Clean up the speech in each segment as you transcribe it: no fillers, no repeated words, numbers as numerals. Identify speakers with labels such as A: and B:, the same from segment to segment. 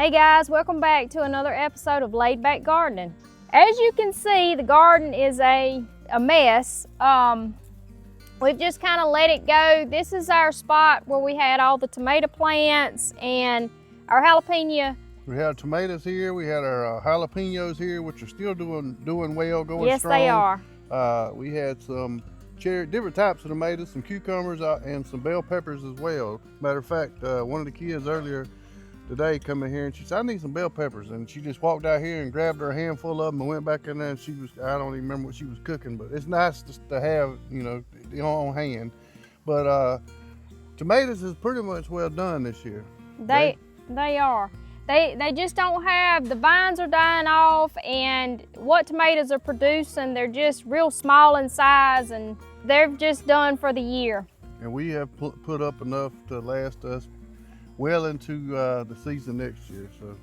A: Hey guys, welcome back to another episode of Laid Back Gardening. As you can see, the garden is a mess. We've just kind of let it go. This is our spot where we had all the tomato plants and our jalapeno.
B: We had tomatoes here. We had our jalapenos here, which are still doing well, going
A: yes,
B: strong.
A: Yes, they are.
B: We had some different types of tomatoes, some cucumbers, and some bell peppers as well. Matter of fact, one of the kids earlier today come in here and she said, I need some bell peppers. And she just walked out here and grabbed her handful of them and went back in there, and I don't even remember what she was cooking, but it's nice just to have, on hand. But tomatoes is pretty much well done this year.
A: They are. They just don't have, the vines are dying off, and what tomatoes are producing, they're just real small in size, and they're just done for the year.
B: And we have put up enough to last us well into the season next year. So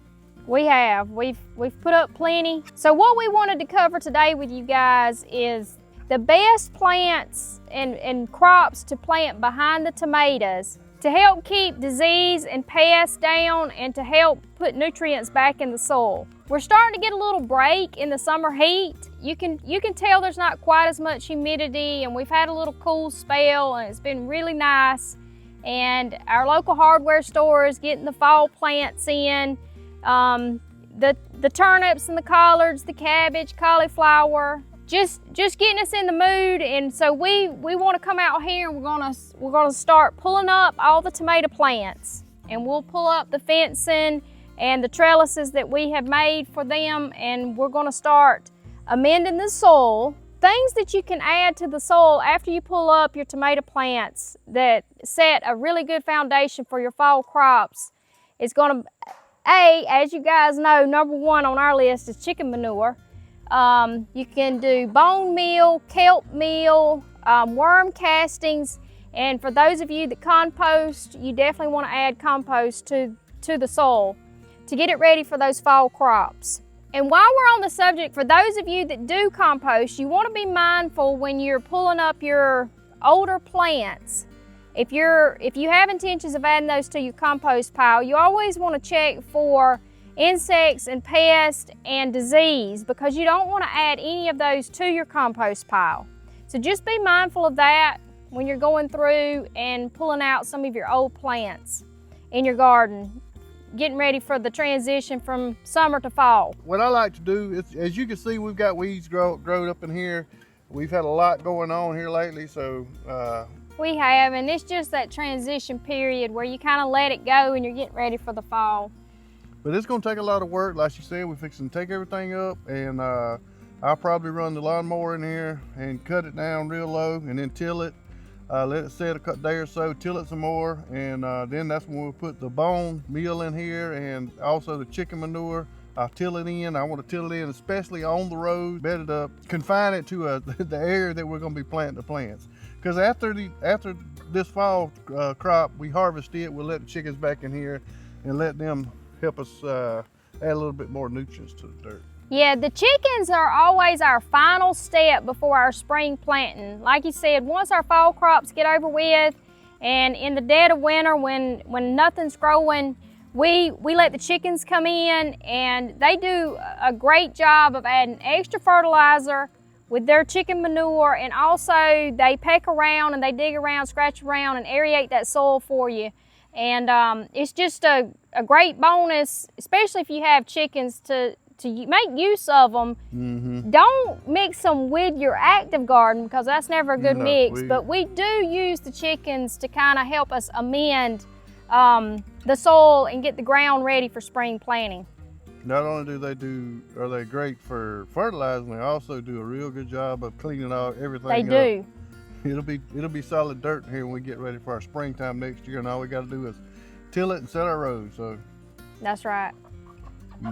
A: we have. We've put up plenty. So what we wanted to cover today with you guys is the best plants and crops to plant behind the tomatoes to help keep disease and pests down and to help put nutrients back in the soil. We're starting to get a little break in the summer heat. You can tell there's not quite as much humidity, and we've had a little cool spell, and it's been really nice. And our local hardware store is getting the fall plants in. The turnips and the collards, the cabbage, cauliflower, just getting us in the mood. And so we want to come out here, and we're gonna start pulling up all the tomato plants, and we'll pull up the fencing and the trellises that we have made for them, and we're gonna start amending the soil. Things that you can add to the soil after you pull up your tomato plants that set a really good foundation for your fall crops is going to, as you guys know, number one on our list is chicken manure. You can do bone meal, kelp meal, worm castings, and for those of you that compost, you definitely want to add compost to the soil to get it ready for those fall crops. And while we're on the subject, for those of you that do compost, you want to be mindful when you're pulling up your older plants. If you have intentions of adding those to your compost pile, you always want to check for insects and pests and disease, because you don't want to add any of those to your compost pile. So just be mindful of that when you're going through and pulling out some of your old plants in your garden, getting ready for the transition from summer to fall.
B: What I like to do is, as you can see, we've got weeds growing up in here. We've had a lot going on here lately, so
A: we have, and it's just that transition period where you kind of let it go and you're getting ready for the fall.
B: But it's going to take a lot of work. Like you said, we're fixing to take everything up, and I'll probably run the lawnmower in here and cut it down real low and then till it. Let it set a day or so, till it some more, and then that's when we'll put the bone meal in here and also the chicken manure. I'll till it in. I want to till it in, especially on the road, bed it up, confine it to the area that we're going to be planting the plants. Because after this fall crop, we harvest it, we'll let the chickens back in here and let them help us add a little bit more nutrients to the dirt.
A: Yeah, the chickens are always our final step before our spring planting. Like you said, once our fall crops get over with, and in the dead of winter when nothing's growing, we let the chickens come in, and they do a great job of adding extra fertilizer with their chicken manure, and also they peck around and they dig around, scratch around, and aerate that soil for you. And it's just a great bonus, especially if you have chickens, to make use of them.
B: Mm-hmm.
A: Don't mix them with your active garden, because that's never a good mix. But we do use the chickens to kind of help us amend the soil and get the ground ready for spring planting.
B: Not only are they great for fertilizing, they also do a real good job of cleaning out everything.
A: They do.
B: It'll be solid dirt here when we get ready for our springtime next year, and all we got to do is till it and set our rows. So
A: that's right.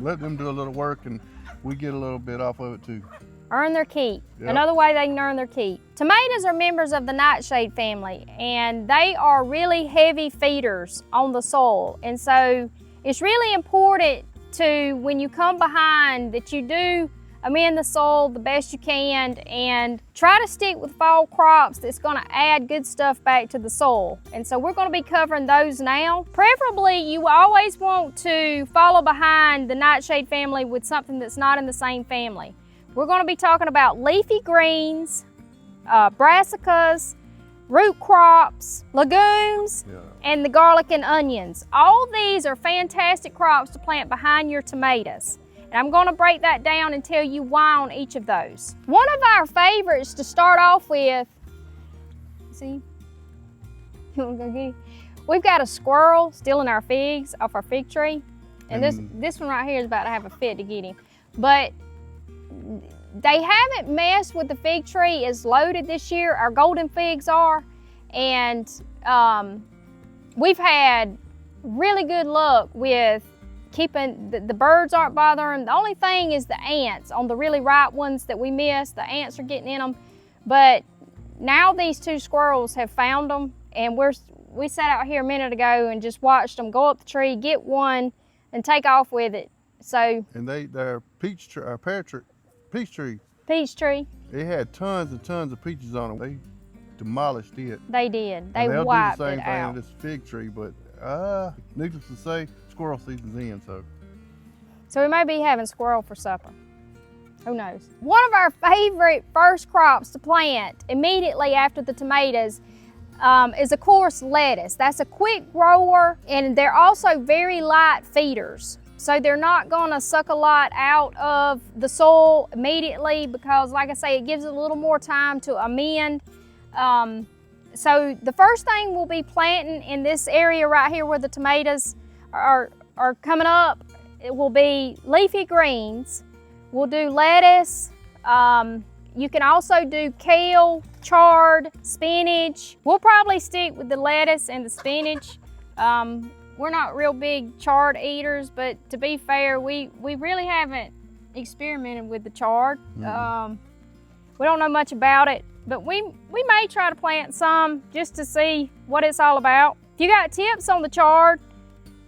B: Let them do a little work, and we get a little bit off of it too.
A: Earn their keep.
B: Yep.
A: Another way they can earn their keep. Tomatoes are members of the nightshade family, and they are really heavy feeders on the soil. And so it's really important to, when you come behind, that you do amend the soil the best you can, and try to stick with fall crops that's going to add good stuff back to the soil. And so we're going to be covering those now. Preferably, you always want to follow behind the nightshade family with something that's not in the same family. We're going to be talking about leafy greens, brassicas, root crops, legumes, and the garlic and onions. All these are fantastic crops to plant behind your tomatoes. And I'm going to break that down and tell you why on each of those. One of our favorites to start off with, see, you want to go get it? We've got a squirrel stealing our figs off our fig tree. And this one right here is about to have a fit to get him. But they haven't messed with the fig tree. It's loaded this year. Our golden figs are. And we've had really good luck with keeping, the birds aren't bothering them. The only thing is the ants on the really ripe ones that we missed. The ants are getting in them. But now these two squirrels have found them, and we sat out here a minute ago and just watched them go up the tree, get one, and take off with it. So. And
B: they're peach tree.
A: Peach tree.
B: It had tons and tons of peaches on them. They demolished it.
A: They did. They wiped it out.
B: They'll do the same thing with this fig tree, but needless to say, squirrel season's in, so we may be having squirrel for supper. Who knows? One of our favorite first crops to plant immediately after the tomatoes is, of course, lettuce. That's a quick grower, and they're also very light feeders. So they're not gonna suck a lot out of the soil immediately because, like I say, it gives it a little more time to amend. So the first thing we'll be planting in this area right here where the tomatoes are coming up, it will be leafy greens. We'll do lettuce. You can also do kale, chard, spinach. We'll probably stick with the lettuce and the spinach. We're not real big chard eaters, but to be fair, we really haven't experimented with the chard. We don't know much about it, but we may try to plant some just to see what it's all about. If you got tips on the chard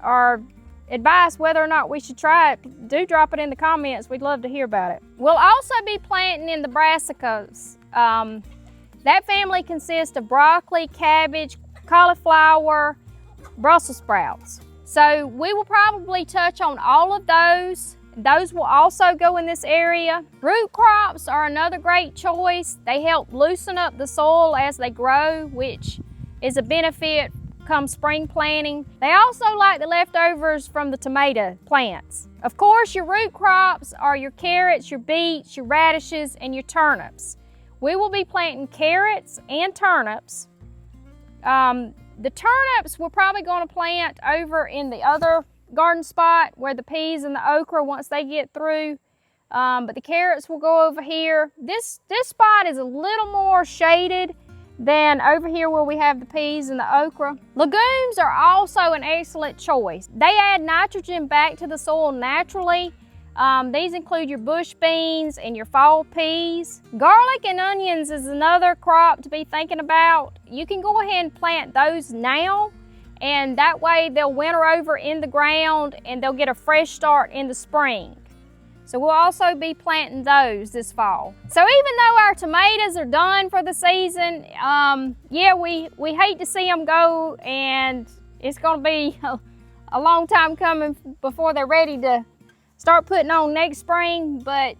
B: or advice whether or not we should try it, do drop it in the comments. We'd love to hear about it. We'll also be planting in the brassicas. That family consists of broccoli, cabbage, cauliflower, Brussels sprouts. So we will probably touch on all of those. Those will also go in this area. Root crops are another great choice. They help loosen up the soil as they grow, which is a benefit come spring planting. They also like the leftovers from the tomato plants. Of course, your root crops are your carrots, your beets, your radishes, and your turnips. We will be planting carrots and turnips. The turnips we're probably going to plant over in the other garden spot where the peas and the okra once they get through. But the carrots will go over here. This spot is a little more shaded than over here where we have the peas and the okra. Legumes are also an excellent choice. They add nitrogen back to the soil naturally. These include your bush beans and your fall peas. Garlic and onions is another crop to be thinking about. You can go ahead and plant those now, and that way they'll winter over in the ground and they'll get a fresh start in the spring. So we'll also be planting those this fall. So even though our tomatoes are done for the season, yeah, we hate to see them go, and it's gonna be a long time coming before they're ready to start putting on next spring, but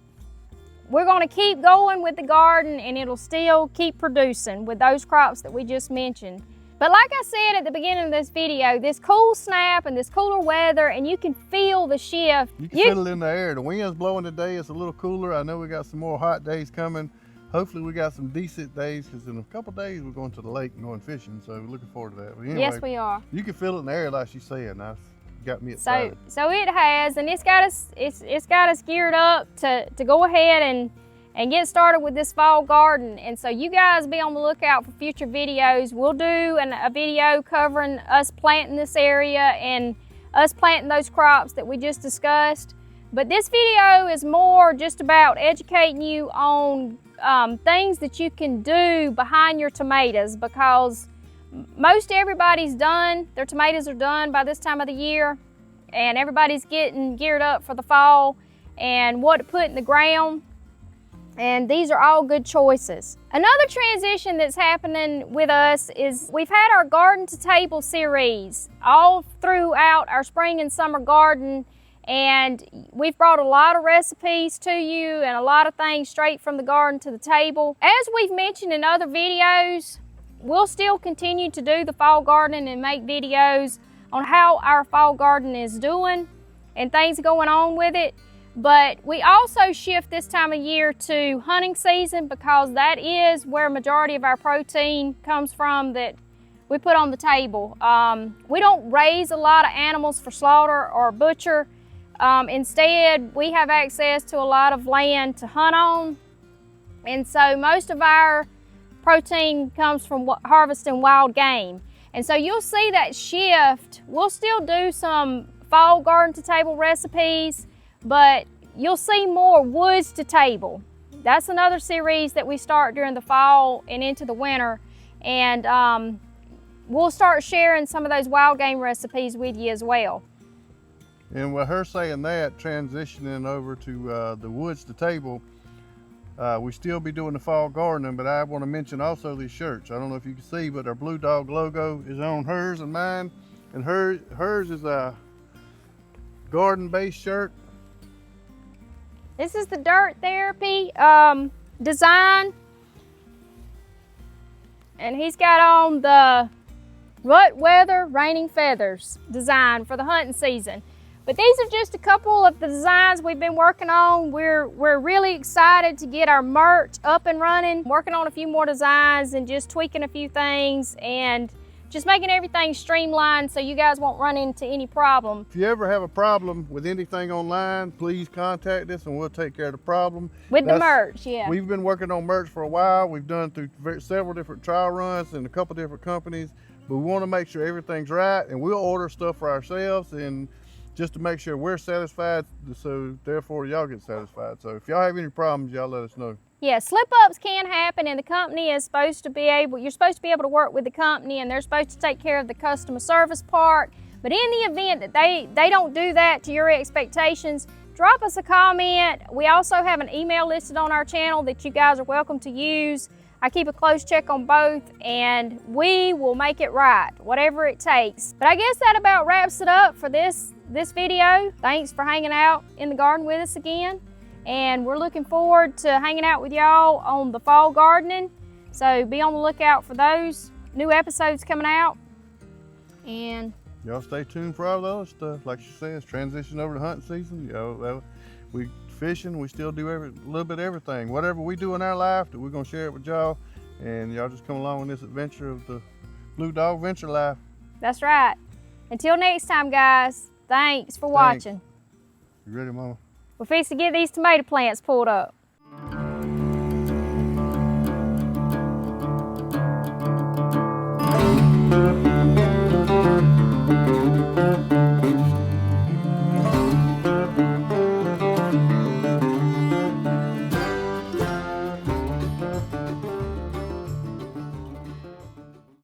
B: we're gonna keep going with the garden and it'll still keep producing with those crops that we just mentioned. But like I said at the beginning of this video, this cool snap and this cooler weather, and you can feel the shift. You can feel it in the air. The wind's blowing today, it's a little cooler. I know we got some more hot days coming. Hopefully we got some decent days, because in a couple days we're going to the lake and going fishing, so we're looking forward to that. But anyway,
A: yes, we are. You
B: can feel it in the air like she's saying. That's got me excited.
A: So it has, and it's got us geared up to go ahead and get started with this fall garden. And so you guys be on the lookout for future videos. We'll do a video covering us planting this area and us planting those crops that we just discussed. But this video is more just about educating you on things that you can do behind your tomatoes, because most everybody's done. Their tomatoes are done by this time of the year, and everybody's getting geared up for the fall and what to put in the ground. And these are all good choices. Another transition that's happening with us is we've had our garden to table series all throughout our spring and summer garden, and we've brought a lot of recipes to you and a lot of things straight from the garden to the table. As we've mentioned in other videos, we'll still continue to do the fall gardening and make videos on how our fall garden is doing and things going on with it. But we also shift this time of year to hunting season because that is where a majority of our protein comes from that we put on the table. We don't raise a lot of animals for slaughter or butcher. Instead, we have access to a lot of land to hunt on. And so most of our protein comes from harvesting wild game. And so you'll see that shift. We'll still do some fall garden to table recipes, but you'll see more woods to table. That's another series that we start during the fall and into the winter. And we'll start sharing some of those wild game recipes with you as well.
B: And with her saying that, transitioning over to the woods to table, we still be doing the fall gardening, but I want to mention also these shirts. I don't know if you can see, but our Blue Dog logo is on hers and mine. And hers is a garden-based shirt.
A: This is the Dirt Therapy design. And he's got on the Rut Weather Raining Feathers design for the hunting season. But these are just a couple of the designs we've been working on. We're really excited to get our merch up and running, working on a few more designs and just tweaking a few things and just making everything streamlined so you guys won't run into any problem.
B: If you ever have a problem with anything online, please contact us and we'll take care of the problem.
A: With the merch, yeah.
B: We've been working on merch for a while. We've done through several different trial runs and a couple different companies, but we want to make sure everything's right, and we'll order stuff for ourselves and just to make sure we're satisfied, so therefore y'all get satisfied. So if y'all have any problems, y'all let us know.
A: Yeah, slip-ups can happen, and the company is supposed to be able, you're supposed to be able to work with the company, and they're supposed to take care of the customer service part. But in the event that they don't do that to your expectations, drop us a comment. We also have an email listed on our channel that you guys are welcome to use. I keep a close check on both, and we will make it right, whatever it takes. But I guess that about wraps it up for this video. Thanks for hanging out in the garden with us again. And we're looking forward to hanging out with y'all on the fall gardening. So be on the lookout for those new episodes coming out. And
B: y'all stay tuned for all the other stuff. Like she says, transition over to hunting season. We fishing, we still do a little bit of everything. Whatever we do in our life, we're gonna share it with y'all. And y'all just come along on this adventure of the Blue Dog Venture Life.
A: That's right. Until next time, guys, thanks for watching.
B: You ready, Mama?
A: We're fixing to get these tomato plants pulled up.